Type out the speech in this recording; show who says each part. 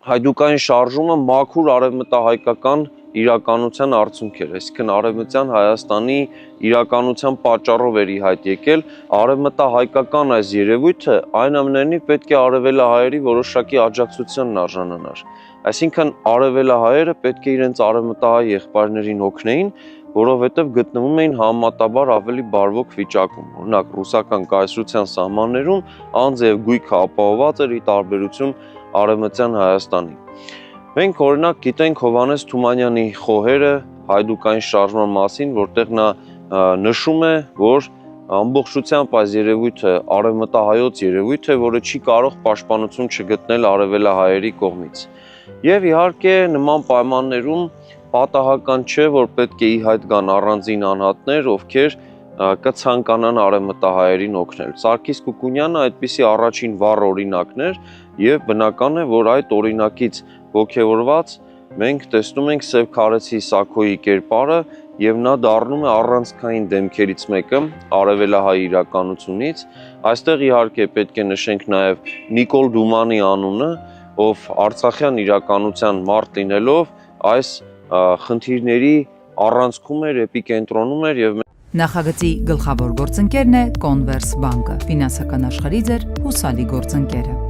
Speaker 1: հայդուկային շարժումը մաքուր արևմտահայկական իրականության արդյունք էր, այսինքն արևմտյան Հայաստանի իրականության պատճառով էր ի հայտ եկել, արևմտահայկական այս երևույթը այնուամենայնիվ պետք է արևելահայերի որոշակի աջակցությանն արժանանար, այսինքն արևելահայերը պետք է իրենց արևմտահայ եղբայրներին օգնեին, որովհետև գտնվում էին համեմատաբար ավելի բարվոք վիճակում, օրինակ ռուսական կայսրության սահմաններում անձ եւ գույքը ապահովված էր ի տարբերություն արևմտյան Հայաստանի։ Մենք օրինակ գիտենք Հովհաննես Թումանյանի խոհերը հայդուկային շարժման մասին, որտեղ նա նշում է, որ ամբողջությամբ այս երևույթը արևմտահայոց երևույթ է, որը չի կարող պաշտպանություն չգտնել արևելահայերի կողմից։ Եվ իհարկե նման պայմաններում պատահական չէ, որ պետք է ի հայտ գան առանձին անհատներ, ովքեր կցանկանան արևմտահայերին օգնել։ Սարգիս Կուկունյանը այդպիսի առաջին վառ օրինակն էր եւ բնական է, որ այդ օրինակից ոգևորված մենք տեսնում ենք Սև Քարեցի Սաքոյի կերպարը եւ նա դառնում է առանցքային դեմքերից մեկը արևելահայ իրականությունից։ Այստեղ իհարկե պետք է նշենք նաեւ Նիկոլ Դումանի անունը, ով արցախյան իրականության մարդ լինելով այս խնդիրների առանցքում էր, էպիկենտրոնում էր եւ
Speaker 2: Նախագծի գլխավոր գործընկերն է Converse բանկը, ֆինանսական աշխարհի ձեր հուսալի գործընկերը։